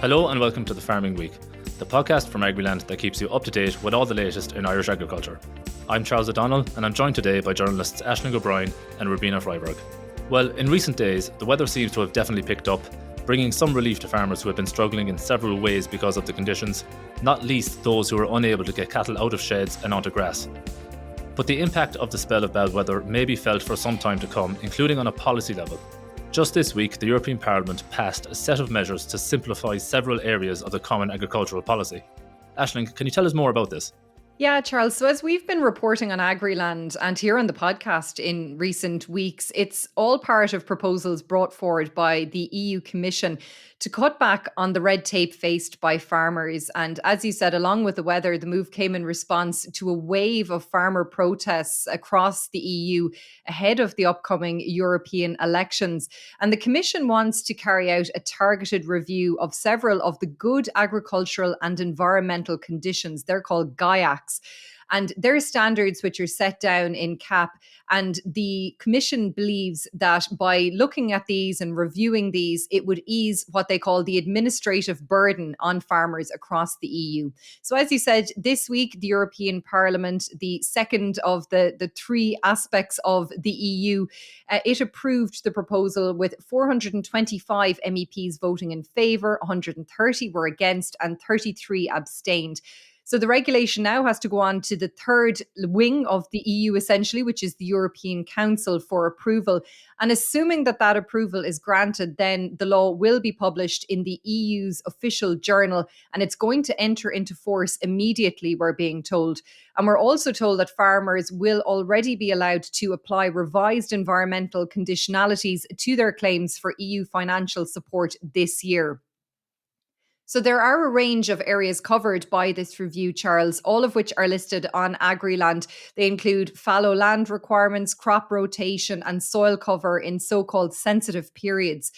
Hello and welcome to the Farming Week, the podcast from Agriland that keeps you up to date with all the latest in Irish agriculture. I'm Charles O'Donnell and I'm joined today by journalists Aisling O'Brien and Rubina Freiberg. Well, in recent days, the weather seems to have definitely picked up, bringing some relief to farmers who have been struggling in several ways because of the conditions, not least those who are unable to get cattle out of sheds and onto grass. But the impact of the spell of bad weather may be felt for some time to come, including on a policy level. Just this week, the European Parliament passed a set of measures to simplify several areas of the Common Agricultural Policy. Aisling, can you tell us more about this? Yeah, Charles. So as we've been reporting on Agriland and here on the podcast in recent weeks, it's all part of proposals brought forward by the EU Commission to cut back on the red tape faced by farmers. And as you said, along with the weather, the move came in response to a wave of farmer protests across the EU ahead of the upcoming European elections. And the Commission wants to carry out a targeted review of several of the good agricultural and environmental conditions. They're called GAIACs. And there are standards which are set down in CAP. And the Commission believes that by looking at these and reviewing these, it would ease what they call the administrative burden on farmers across the EU. So as you said, this week, the European Parliament, the second of the three aspects of the EU, it approved the proposal with 425 MEPs voting in favour, 130 were against and 33 abstained. So the regulation now has to go on to the third wing of the EU, essentially, which is the European Council for approval. And assuming that that approval is granted, then the law will be published in the EU's official journal, and it's going to enter into force immediately, we're being told. And we're also told that farmers will already be allowed to apply revised environmental conditionalities to their claims for EU financial support this year. So there are a range of areas covered by this review, Charles, all of which are listed on Agriland. They include fallow land requirements, crop rotation and soil cover in so-called sensitive periods.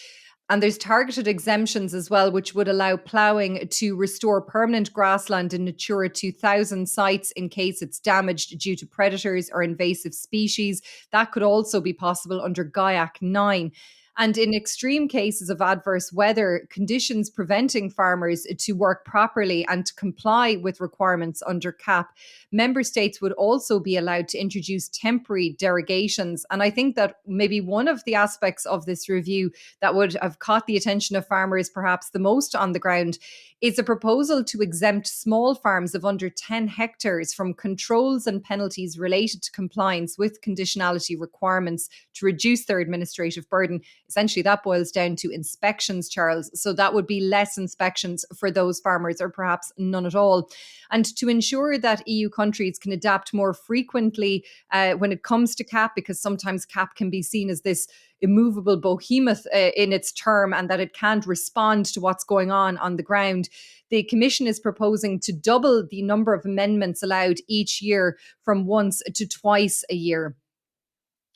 And there's targeted exemptions as well, which would allow ploughing to restore permanent grassland in Natura 2000 sites in case it's damaged due to predators or invasive species. That could also be possible under GAIAC 9. And in extreme cases of adverse weather, conditions preventing farmers to work properly and to comply with requirements under CAP, member states would also be allowed to introduce temporary derogations. And I think that maybe one of the aspects of this review that would have caught the attention of farmers perhaps the most on the ground is a proposal to exempt small farms of under 10 hectares from controls and penalties related to compliance with conditionality requirements to reduce their administrative burden. Essentially, that boils down to inspections, Charles. So that would be less inspections for those farmers, or perhaps none at all. And to ensure that EU countries can adapt more frequently when it comes to CAP, because sometimes CAP can be seen as this immovable behemoth in its term and that it can't respond to what's going on the ground. The Commission is proposing to double the number of amendments allowed each year from once to twice a year.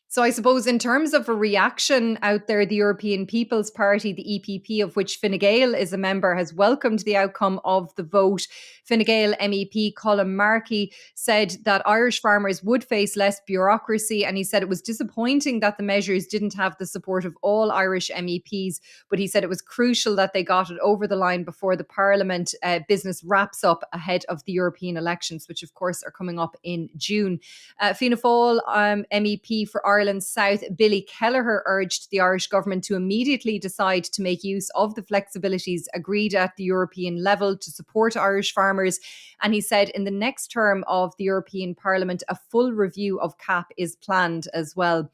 So I suppose in terms of a reaction out there, the European People's Party, the EPP, of which Fine Gael is a member, has welcomed the outcome of the vote. Fine Gael MEP Colin Markey said that Irish farmers would face less bureaucracy, and he said it was disappointing that the measures didn't have the support of all Irish MEPs, but he said it was crucial that they got it over the line before the Parliament business wraps up ahead of the European elections, which of course are coming up in June. Fianna Fáil MEP for Ireland South, Billy Kelleher, urged the Irish government to immediately decide to make use of the flexibilities agreed at the European level to support Irish farmers. And he said in the next term of the European Parliament, a full review of CAP is planned as well.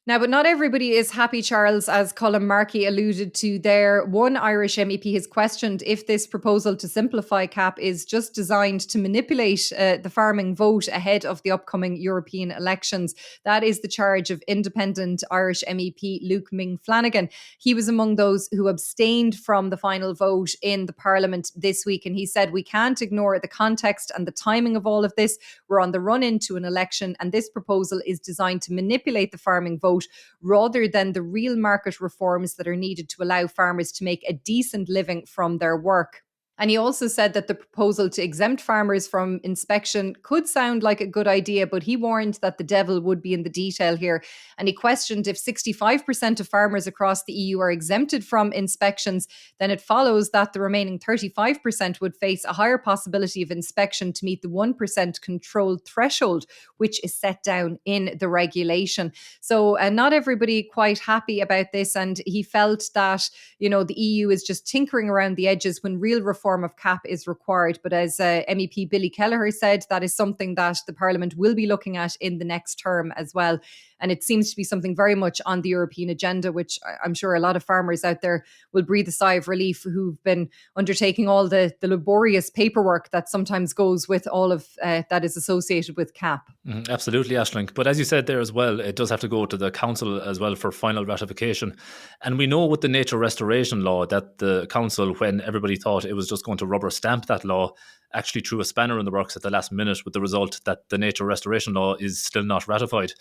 Now, but not everybody is happy, Charles, as Colin Markey alluded to there. One Irish MEP has questioned if this proposal to simplify CAP is just designed to manipulate the farming vote ahead of the upcoming European elections. That is the charge of independent Irish MEP Ming Flanigan. He was among those who abstained from the final vote in the Parliament this week. And he said, we can't ignore the context and the timing of all of this. We're on the run into an election, and this proposal is designed to manipulate the farming vote rather than the real market reforms that are needed to allow farmers to make a decent living from their work. And he also said that the proposal to exempt farmers from inspection could sound like a good idea, but he warned that the devil would be in the detail here. And he questioned if 65% of farmers across the EU are exempted from inspections, then it follows that the remaining 35% would face a higher possibility of inspection to meet the 1% controlled threshold, which is set down in the regulation. So not everybody quite happy about this. And he felt that, the EU is just tinkering around the edges when real reform of CAP is required. But as MEP Billy Kelleher said, that is something that the Parliament will be looking at in the next term as well. And it seems to be something very much on the European agenda, which I'm sure a lot of farmers out there will breathe a sigh of relief who've been undertaking all the laborious paperwork that sometimes goes with all of that is associated with CAP. Absolutely, Aisling. But as you said there as well, it does have to go to the Council as well for final ratification. And we know with the nature restoration law that the Council, when everybody thought it was just going to rubber stamp that law, actually threw a spanner in the works at the last minute, with the result that the nature restoration law is still not ratified.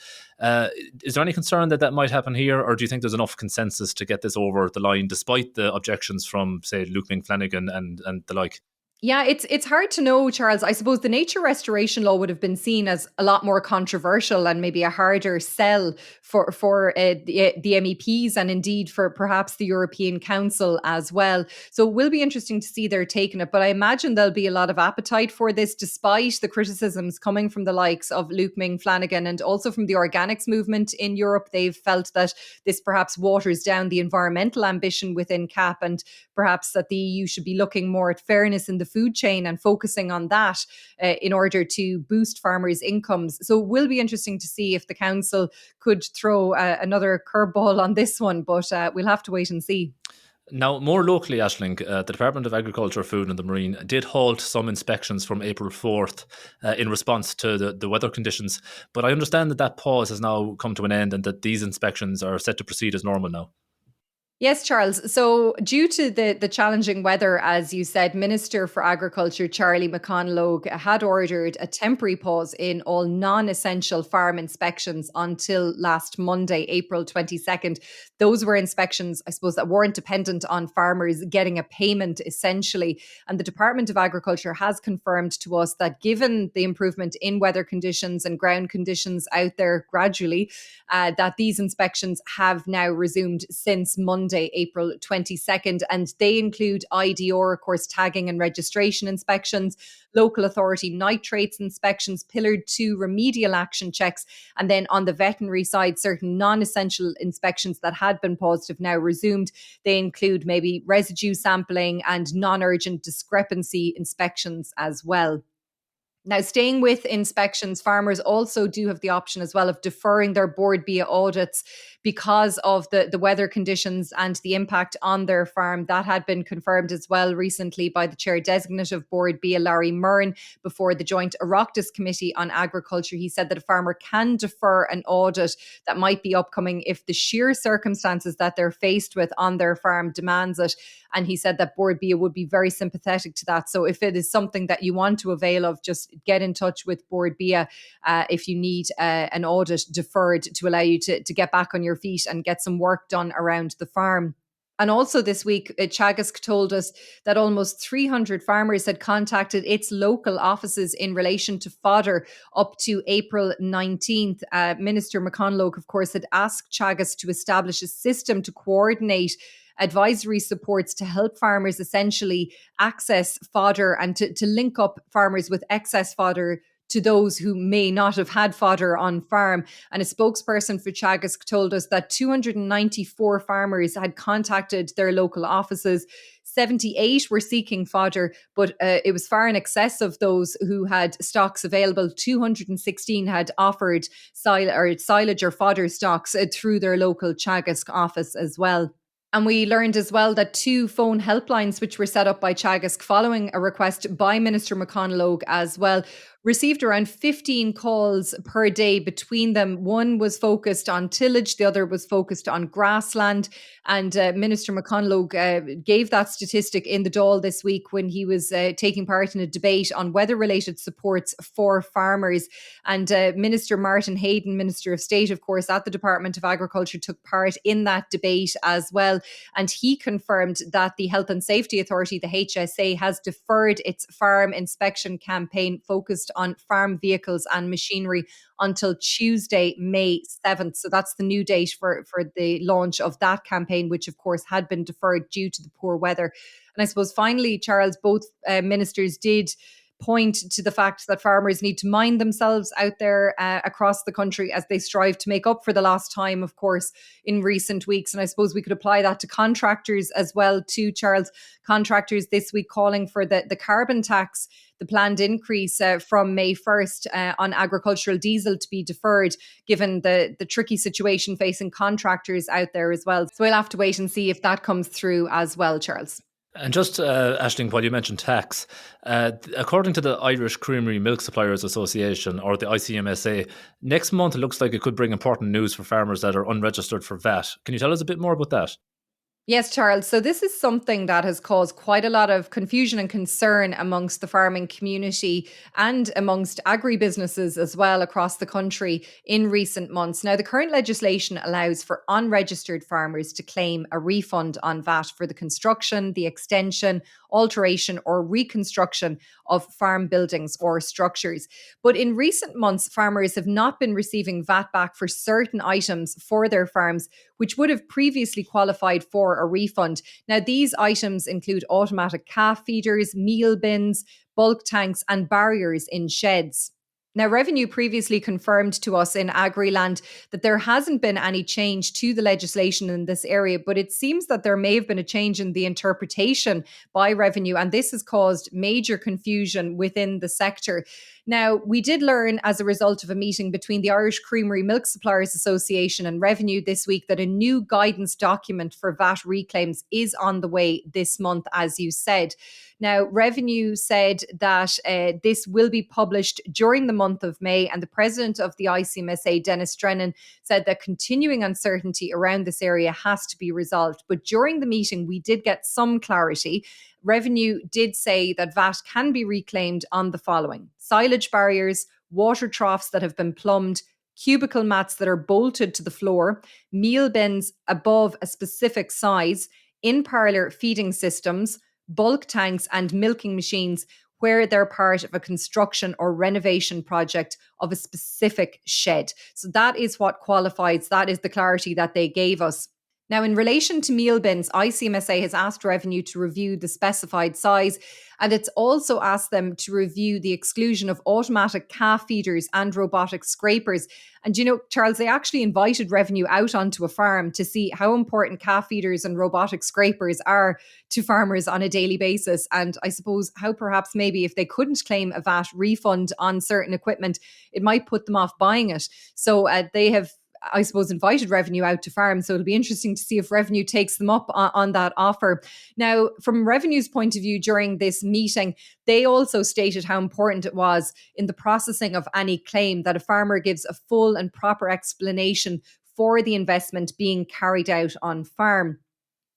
Is there any concern that that might happen here, or do you think there's enough consensus to get this over the line, despite the objections from, say, Ming, Flanigan and the like? Yeah, it's hard to know, Charles. I suppose the nature restoration law would have been seen as a lot more controversial and maybe a harder sell for the MEPs, and indeed for perhaps the European Council as well. So it will be interesting to see they're taking it. But I imagine there'll be a lot of appetite for this, despite the criticisms coming from the likes of Ming, Flanigan, and also from the organics movement in Europe. They've felt that this perhaps waters down the environmental ambition within CAP, and perhaps that the EU should be looking more at fairness in the food chain and focusing on that in order to boost farmers' incomes. So it will be interesting to see if the council could throw another curveball on this one, but we'll have to wait and see. Now, more locally, Aisling, the Department of Agriculture, Food and the Marine did halt some inspections from April 4th in response to the weather conditions. But I understand that pause has now come to an end and that these inspections are set to proceed as normal now. Yes, Charles. So due to the challenging weather, as you said, Minister for Agriculture Charlie McConalogue had ordered a temporary pause in all non-essential farm inspections until last Monday, April 22nd. Those were inspections, I suppose, that weren't dependent on farmers getting a payment, essentially. And the Department of Agriculture has confirmed to us that given the improvement in weather conditions and ground conditions out there gradually, that these inspections have now resumed since Monday, April 22nd, and they include IDR, of course, tagging and registration inspections, local authority nitrates inspections, Pillar 2 remedial action checks, and then on the veterinary side, certain non-essential inspections that had been paused have now resumed. They include maybe residue sampling and non-urgent discrepancy inspections as well. Now, staying with inspections, farmers also do have the option as well of deferring their board BIA audits because of the weather conditions and the impact on their farm. That had been confirmed as well recently by the chair designate of board BIA, Larry Murren, before the joint Oireachtas Committee on Agriculture. He said that a farmer can defer an audit that might be upcoming if the sheer circumstances that they're faced with on their farm demands it. And he said that board BIA would be very sympathetic to that. So if it is something that you want to avail of, just get in touch with board BIA if you need an audit deferred to allow you to get back on your feet and get some work done around the farm. And also this week, Teagasc told us that almost 300 farmers had contacted its local offices in relation to fodder up to April 19th. Minister McConalogue, of course, had asked Teagasc to establish a system to coordinate advisory supports to help farmers essentially access fodder and to link up farmers with excess fodder to those who may not have had fodder on farm. And a spokesperson for Teagasc told us that 294 farmers had contacted their local offices. 78 were seeking fodder, but it was far in excess of those who had stocks available. 216 had offered silage or fodder stocks through their local Teagasc office as well. And we learned as well that 2 phone helplines, which were set up by Teagasc following a request by Minister McConalogue as well, received around 15 calls per day between them. One was focused on tillage, the other was focused on grassland. And Minister McConlogue gave that statistic in the Dáil this week when he was taking part in a debate on weather-related supports for farmers. And Minister Martin Hayden, Minister of State, of course, at the Department of Agriculture, took part in that debate as well. And he confirmed that the Health and Safety Authority, the HSA, has deferred its farm inspection campaign focused on farm vehicles and machinery until Tuesday, May 7th. So that's the new date for the launch of that campaign, which of course had been deferred due to the poor weather. And I suppose finally, Charles, both ministers did point to the fact that farmers need to mind themselves out there across the country as they strive to make up for the lost time, of course, in recent weeks. And I suppose we could apply that to contractors as well too, Charles. Contractors this week calling for the carbon tax, the planned increase from May 1st on agricultural diesel to be deferred, given the tricky situation facing contractors out there as well. So we'll have to wait and see if that comes through as well, Charles. And just, Aisling, while you mentioned tax, according to the Irish Creamery Milk Suppliers Association, or the ICMSA, next month it looks like it could bring important news for farmers that are unregistered for VAT. Can you tell us a bit more about that? Yes, Charles. So this is something that has caused quite a lot of confusion and concern amongst the farming community and amongst agribusinesses as well across the country in recent months. Now, the current legislation allows for unregistered farmers to claim a refund on VAT for the construction, the extension, alteration or reconstruction of farm buildings or structures. But in recent months, farmers have not been receiving VAT back for certain items for their farms, which would have previously qualified for a refund. Now, these items include automatic calf feeders, meal bins, bulk tanks, and barriers in sheds. Now, Revenue previously confirmed to us in Agriland that there hasn't been any change to the legislation in this area, but it seems that there may have been a change in the interpretation by Revenue, and this has caused major confusion within the sector. Now, we did learn as a result of a meeting between the Irish Creamery Milk Suppliers Association and Revenue this week that a new guidance document for VAT reclaims is on the way this month, as you said. Now, Revenue said that this will be published during the month of May, and the president of the ICMSA, Dennis Drennan, said that continuing uncertainty around this area has to be resolved. But during the meeting, we did get some clarity. Revenue did say that VAT can be reclaimed on the following: silage barriers, water troughs that have been plumbed, cubicle mats that are bolted to the floor, meal bins above a specific size, in-parlour feeding systems, bulk tanks and milking machines where they're part of a construction or renovation project of a specific shed. So that is what qualifies. That is the clarity that they gave us. Now, in relation to meal bins, ICMSA has asked Revenue to review the specified size, and it's also asked them to review the exclusion of automatic calf feeders and robotic scrapers. And you know, Charles, they actually invited Revenue out onto a farm to see how important calf feeders and robotic scrapers are to farmers on a daily basis. And I suppose how perhaps maybe if they couldn't claim a VAT refund on certain equipment, it might put them off buying it. So they have, I suppose, invited Revenue out to farm. So it'll be interesting to see if Revenue takes them up on that offer. Now, from Revenue's point of view during this meeting, they also stated how important it was in the processing of any claim that a farmer gives a full and proper explanation for the investment being carried out on farm.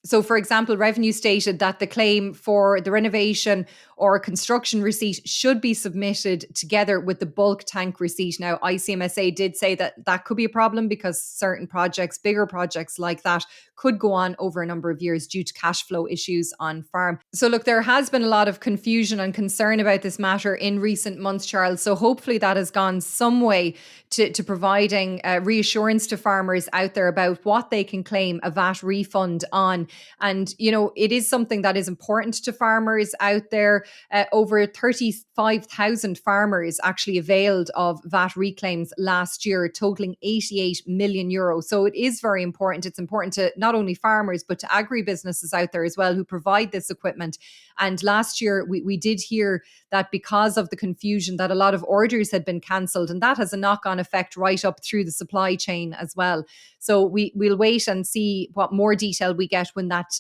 So, for example, Revenue stated that the claim for the renovation or construction receipt should be submitted together with the bulk tank receipt. Now, ICMSA did say that that could be a problem because certain projects, bigger projects like that, could go on over a number of years due to cash flow issues on farm. So, look, there has been a lot of confusion and concern about this matter in recent months, Charles. So hopefully that has gone some way to providing reassurance to farmers out there about what they can claim a VAT refund on. And, you know, it is something that is important to farmers out there. Over 35,000 farmers actually availed of VAT reclaims last year, totaling €88 million. So it is very important. It's important to not only farmers, but to agribusinesses out there as well who provide this equipment. And last year, we did hear that because of the confusion that a lot of orders had been cancelled, and that has a knock-on effect right up through the supply chain as well. So we'll wait and see what more detail we get when that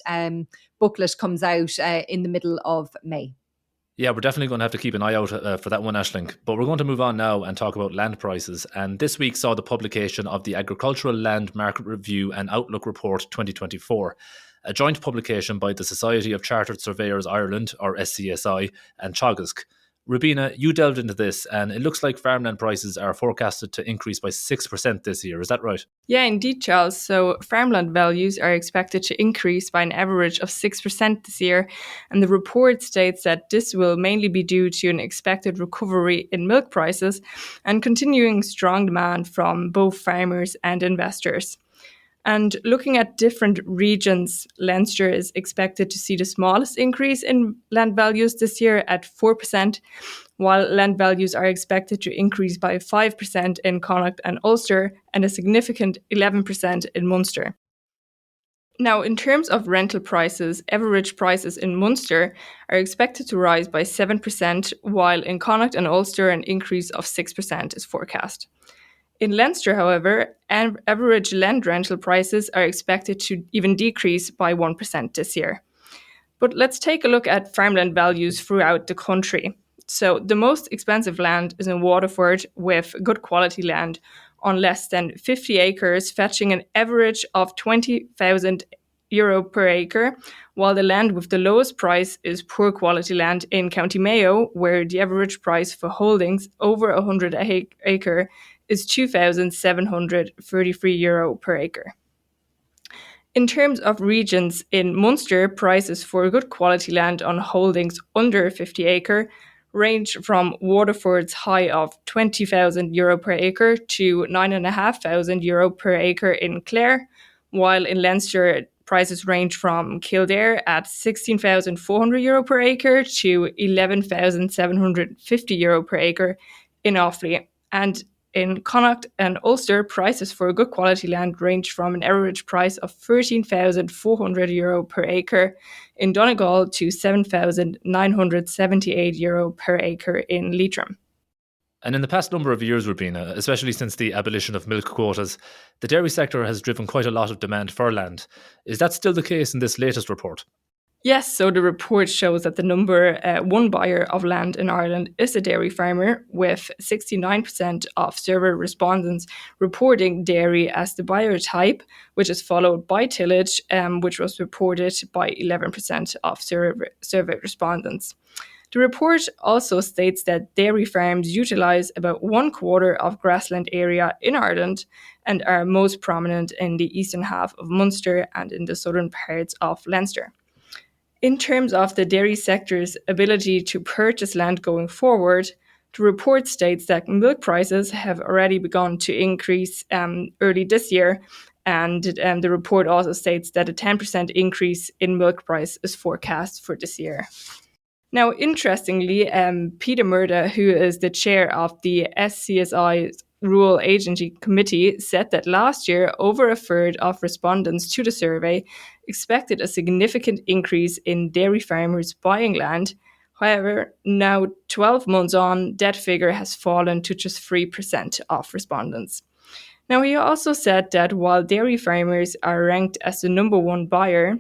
booklet comes out in the middle of May. Yeah, we're definitely going to have to keep an eye out for that one, Ashling. But we're going to move on now and talk about land prices. And this week saw the publication of the Agricultural Land Market Review and Outlook Report 2024, a joint publication by the Society of Chartered Surveyors Ireland, or SCSI, and Teagasc. Rubina, you delved into this, and it looks like farmland prices are forecasted to increase by 6% this year. Is that right? Yeah, indeed, Charles. So farmland values are expected to increase by an average of 6% this year. And the report states that this will mainly be due to an expected recovery in milk prices and continuing strong demand from both farmers and investors. And looking at different regions, Leinster is expected to see the smallest increase in land values this year at 4%, while land values are expected to increase by 5% in Connacht and Ulster and a significant 11% in Munster. Now, in terms of rental prices, average prices in Munster are expected to rise by 7%, while in Connacht and Ulster an increase of 6% is forecast. In Leinster, however, average land rental prices are expected to even decrease by 1% this year. But let's take a look at farmland values throughout the country. So the most expensive land is in Waterford, with good quality land on less than 50 acres, fetching an average of €20,000 per acre, while the land with the lowest price is poor quality land in County Mayo, where the average price for holdings over 100 acre is €2,733 per acre. In terms of regions, in Munster, prices for good quality land on holdings under 50 acre range from Waterford's high of €20,000 per acre to €9,500 per acre in Clare, while in Leinster, prices range from Kildare at €16,400 per acre to €11,750 per acre in Offaly. And in Connacht and Ulster, prices for good quality land range from an average price of €13,400 per acre in Donegal to €7,978 per acre in Leitrim. And in the past number of years, Rubina, especially since the abolition of milk quotas, the dairy sector has driven quite a lot of demand for land. Is that still the case in this latest report? Yes, so the report shows that the number one buyer of land in Ireland is a dairy farmer, with 69% of survey respondents reporting dairy as the buyer type, which is followed by tillage, which was reported by 11% of survey respondents. The report also states that dairy farms utilise about 1/4 of grassland area in Ireland and are most prominent in the eastern half of Munster and in the southern parts of Leinster. In terms of the dairy sector's ability to purchase land going forward, the report states that milk prices have already begun to increase early this year, and the report also states that a 10% increase in milk price is forecast for this year. Now, interestingly, Peter Murda, who is the chair of the SCSI's Rural Agency Committee, said that last year, over a third of respondents to the survey expected a significant increase in dairy farmers buying land. However, now 12 months on, that figure has fallen to just 3% of respondents. Now, he also said that while dairy farmers are ranked as the number one buyer,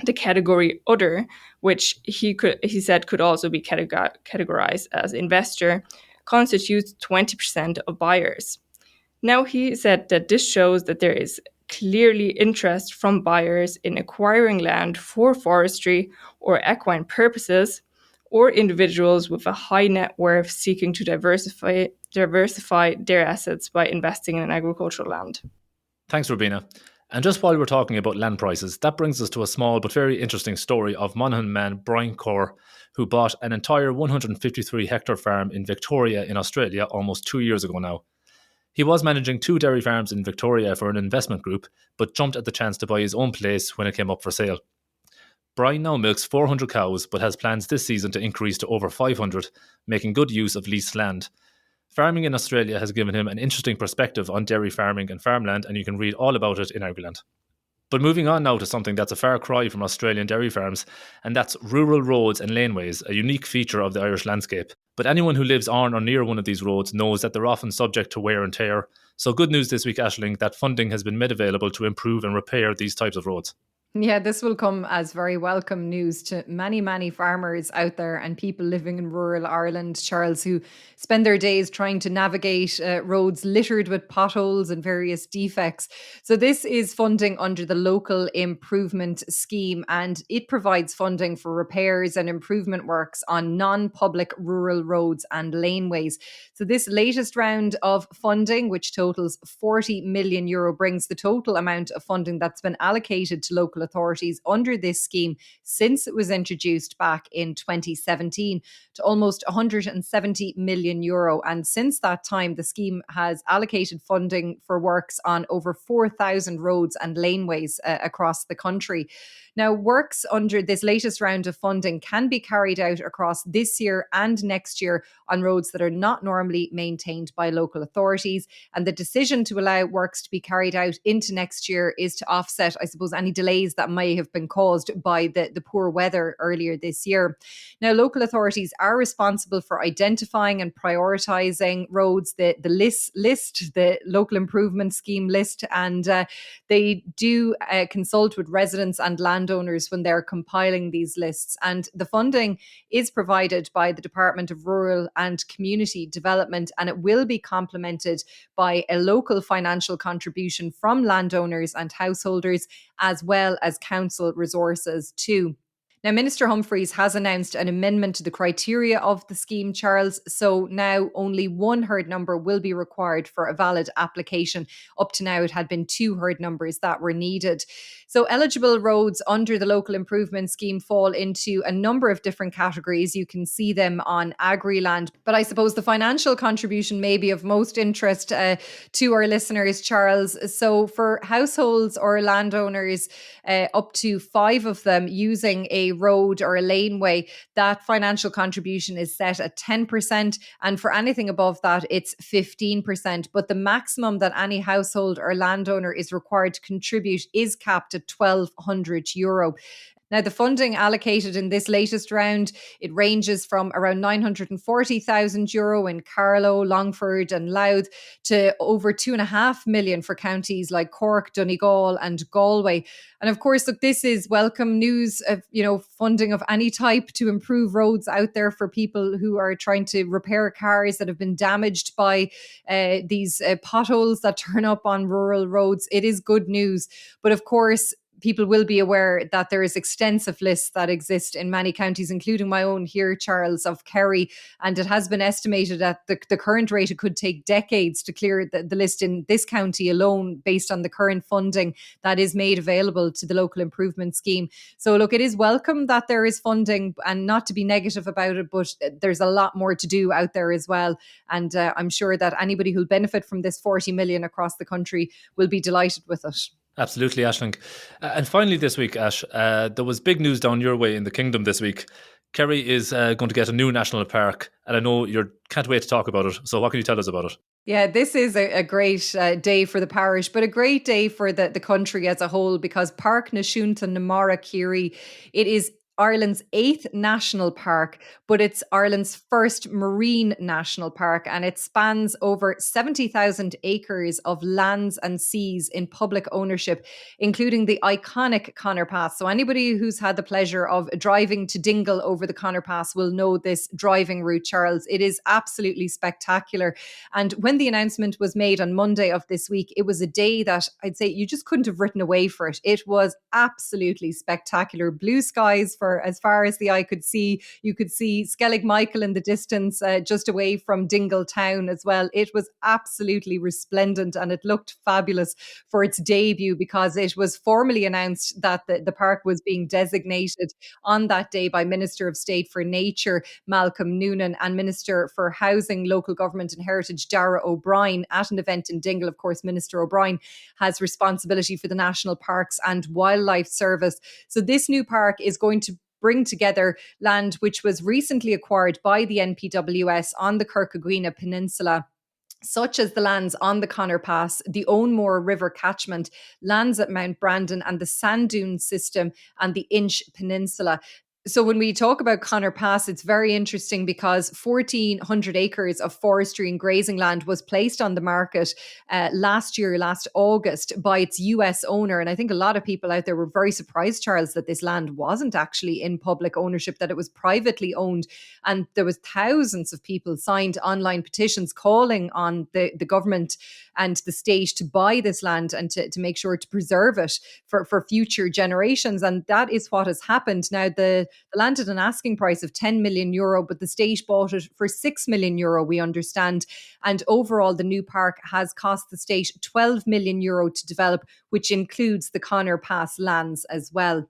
the category other, which he said could also be categorized as investor, constitutes 20% of buyers. Now, he said that this shows that there is clearly interest from buyers in acquiring land for forestry or equine purposes, or individuals with a high net worth seeking to diversify their assets by investing in agricultural land. Thanks, Rubina. And just while we're talking about land prices, that brings us to a small but very interesting story of Monaghan man Brian Corr, who bought an entire 153-hectare farm in Victoria in Australia almost 2 years ago now. He was managing 2 dairy farms in Victoria for an investment group, but jumped at the chance to buy his own place when it came up for sale. Brian now milks 400 cows, but has plans this season to increase to over 500, making good use of leased land. Farming in Australia has given him an interesting perspective on dairy farming and farmland, and you can read all about it in Agriland. But moving on now to something that's a far cry from Australian dairy farms, and that's rural roads and laneways, a unique feature of the Irish landscape. But anyone who lives on or near one of these roads knows that they're often subject to wear and tear. So good news this week, Aisling, that funding has been made available to improve and repair these types of roads. Yeah, this will come as very welcome news to many, many farmers out there and people living in rural Ireland, Charles, who spend their days trying to navigate roads littered with potholes and various defects. So, this is funding under the Local Improvement Scheme, and it provides funding for repairs and improvement works on non public rural roads and laneways. So, this latest round of funding, which totals €40 million, brings the total amount of funding that's been allocated to local authorities under this scheme since it was introduced back in 2017 to almost €170 million. And since that time, the scheme has allocated funding for works on over 4,000 roads and laneways across the country. Now, works under this latest round of funding can be carried out across this year and next year on roads that are not normally maintained by local authorities. And the decision to allow works to be carried out into next year is to offset, I suppose, any delays that may have been caused by the poor weather earlier this year. Now, local authorities are responsible for identifying and prioritising roads, the list, the local improvement scheme list, and they do consult with residents and landowners when they're compiling these lists. And the funding is provided by the Department of Rural and Community Development, and it will be complemented by a local financial contribution from landowners and householders, as well as council resources too. Now, Minister Humphreys has announced an amendment to the criteria of the scheme, Charles. So now only one herd number will be required for a valid application. Up to now, it had been two herd numbers that were needed. So eligible roads under the local improvement scheme fall into a number of different categories. You can see them on Agriland. But I suppose the financial contribution may be of most interest to our listeners, Charles. So for households or landowners, up to 5 of them using a road or a laneway, that financial contribution is set at 10%. And for anything above that, it's 15%. But the maximum that any household or landowner is required to contribute is capped at €1,200. Now, the funding allocated in this latest round, it ranges from around €940,000 in Carlow, Longford and Louth to over €2.5 million for counties like Cork, Donegal and Galway. And of course, look, this is welcome news of, funding of any type to improve roads out there for people who are trying to repair cars that have been damaged by these potholes that turn up on rural roads. It is good news. But of course, people will be aware that there is extensive lists that exist in many counties, including my own here, Charles, of Kerry. And it has been estimated at the current rate, it could take decades to clear the list in this county alone based on the current funding that is made available to the local improvement scheme. So look, it is welcome that there is funding, and not to be negative about it, but there's a lot more to do out there as well. And I'm sure that anybody who'll benefit from this 40 million across the country will be delighted with it. Absolutely, Aisling. And finally this week, Ash, there was big news down your way in the kingdom this week. Kerry is going to get a new national park, and I know you can't wait to talk about it. So what can you tell us about it? Yeah, this is a great day for the parish, but a great day for the country as a whole, because Park Nashoonta Namara Kerry, it is Ireland's 8th national park, but it's Ireland's first marine national park, and it spans over 70,000 acres of lands and seas in public ownership, including the iconic Connor Pass. So anybody who's had the pleasure of driving to Dingle over the Connor Pass will know this driving route, Charles. It is absolutely spectacular. And when the announcement was made on Monday of this week, it was a day that I'd say you just couldn't have written away for it. It was absolutely spectacular. Blue skies for as far as the eye could see. You could see Skellig Michael in the distance, just away from Dingle town as well. It was absolutely resplendent, and it looked fabulous for its debut, because it was formally announced that the park was being designated on that day by Minister of State for Nature Malcolm Noonan and Minister for Housing, Local Government and Heritage Dara O'Brien at an event in Dingle. Of course, Minister O'Brien has responsibility for the National Parks and Wildlife Service. So this new park is going to bring together land which was recently acquired by the NPWS on the Kirkagwina Peninsula, such as the lands on the Connor Pass, the Owenmore River catchment, lands at Mount Brandon and the Sand Dune system and the Inch Peninsula. So when we talk about Connor Pass, it's very interesting because 1,400 acres of forestry and grazing land was placed on the market last August, by its US owner. And I think a lot of people out there were very surprised, Charles, that this land wasn't actually in public ownership, that it was privately owned. And there was thousands of people signed online petitions calling on the government and the state to buy this land and to make sure to preserve it for future generations. And that is what has happened. Now, the land at an asking price of €10 million, but the state bought it for €6 million, we understand. And overall, the new park has cost the state €12 million to develop, which includes the Connor Pass lands as well.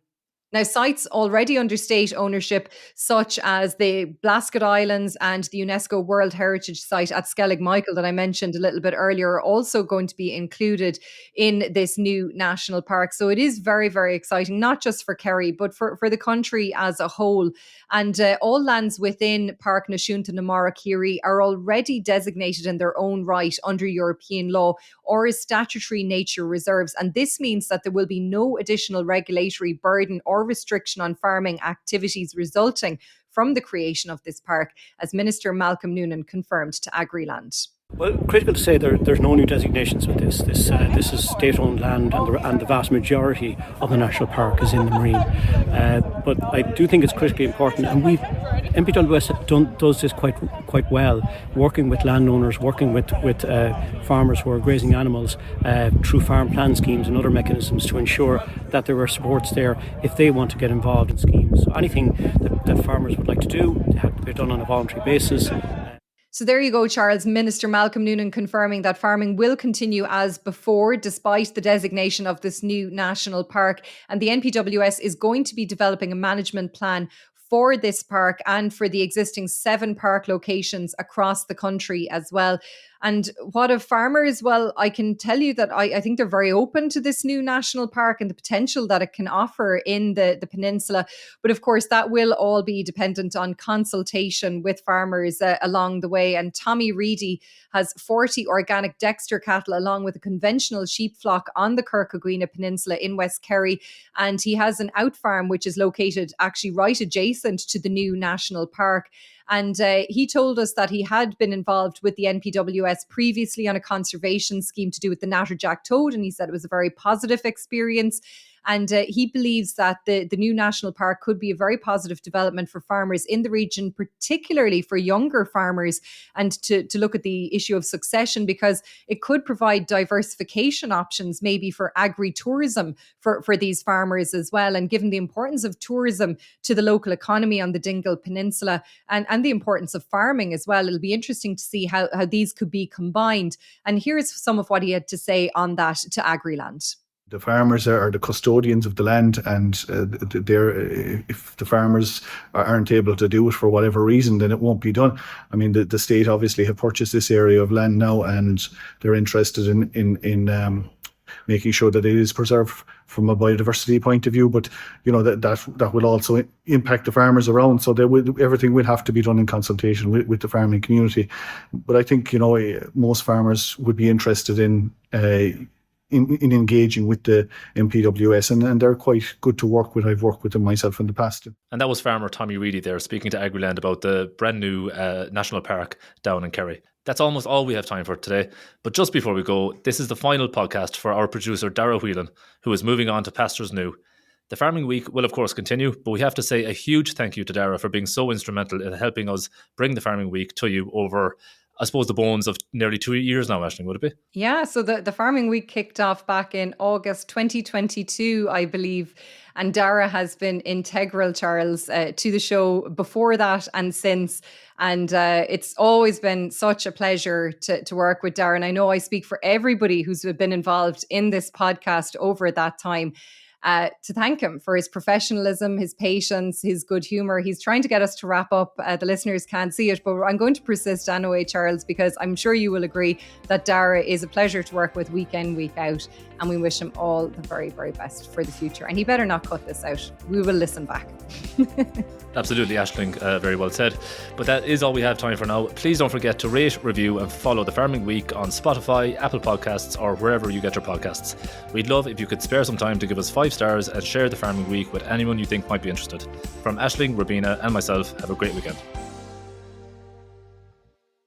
Now, sites already under state ownership, such as the Blasket Islands and the UNESCO World Heritage Site at Skellig Michael that I mentioned a little bit earlier, are also going to be included in this new national park. So it is very, very exciting, not just for Kerry, but for the country as a whole. And all lands within Park Nashunta Namara Kiri are already designated in their own right under European law or as statutory nature reserves. And this means that there will be no additional regulatory burden or restriction on farming activities resulting from the creation of this park, as Minister Malcolm Noonan confirmed to Agriland. Well, critical to say there's no new designations with this. This is state-owned land, and the vast majority of the national park is in the marine. But I do think it's critically important, and MPWS does this quite well, working with landowners, working with farmers who are grazing animals through farm plan schemes and other mechanisms to ensure that there are supports there if they want to get involved in schemes. So anything that farmers would like to do, they have to be done on a voluntary basis. So there you go, Charles. Minister Malcolm Noonan confirming that farming will continue as before, despite the designation of this new national park. And the NPWS is going to be developing a management plan for this park and for the existing 7 park locations across the country as well. And what of farmers? Well, I can tell you that I think they're very open to this new national park and the potential that it can offer in the peninsula. But of course, that will all be dependent on consultation with farmers along the way. And Tommy Reedy has 40 organic Dexter cattle along with a conventional sheep flock on the Kirkagwina Peninsula in West Kerry. And he has an out farm which is located actually right adjacent to the new national park. And he told us that he had been involved with the NPWS previously on a conservation scheme to do with the natterjack toad. And he said it was a very positive experience. And he believes that the new national park could be a very positive development for farmers in the region, particularly for younger farmers, and to look at the issue of succession, because it could provide diversification options maybe for agri-tourism for these farmers as well. And given the importance of tourism to the local economy on the Dingle Peninsula and the importance of farming as well, it'll be interesting to see how these could be combined. And here's some of what he had to say on that to Agriland. The farmers are the custodians of the land, and if the farmers aren't able to do it for whatever reason, then it won't be done. I mean, the state obviously have purchased this area of land now, and they're interested in making sure that it is preserved from a biodiversity point of view. But you know that will also impact the farmers around. So everything will have to be done in consultation with the farming community. But I think most farmers would be interested in engaging with the MPWS, and they're quite good to work with. I've worked with them myself in the past. And that was farmer Tommy Reedy there speaking to Agriland about the brand new national park down in Kerry. That's almost all we have time for today. But just before we go, this is the final podcast for our producer Dara Whelan, who is moving on to pastures new. The Farming Week will of course continue, but we have to say a huge thank you to Dara for being so instrumental in helping us bring the Farming Week to you over, I suppose, the bones of nearly 2 years now, Aisling, would it be? Yeah, so the Farming Week kicked off back in August 2022, I believe. And Dara has been integral, Charles, to the show before that and since. And it's always been such a pleasure to work with Dara. And I know I speak for everybody who's been involved in this podcast over that time. To thank him for his professionalism, his patience, his good humour. He's trying to get us to wrap up. The listeners can't see it, but I'm going to persist anyway, Charles, because I'm sure you will agree that Dara is a pleasure to work with week in, week out. And we wish him all the very, very best for the future. And he better not cut this out. We will listen back. Absolutely, Aisling, very well said. But that is all we have time for now. Please don't forget to rate, review and follow The Farming Week on Spotify, Apple Podcasts or wherever you get your podcasts. We'd love if you could spare some time to give us 5 5 stars and share the Farming Week with anyone you think might be interested. From Aisling, Rubina and myself, have a great weekend.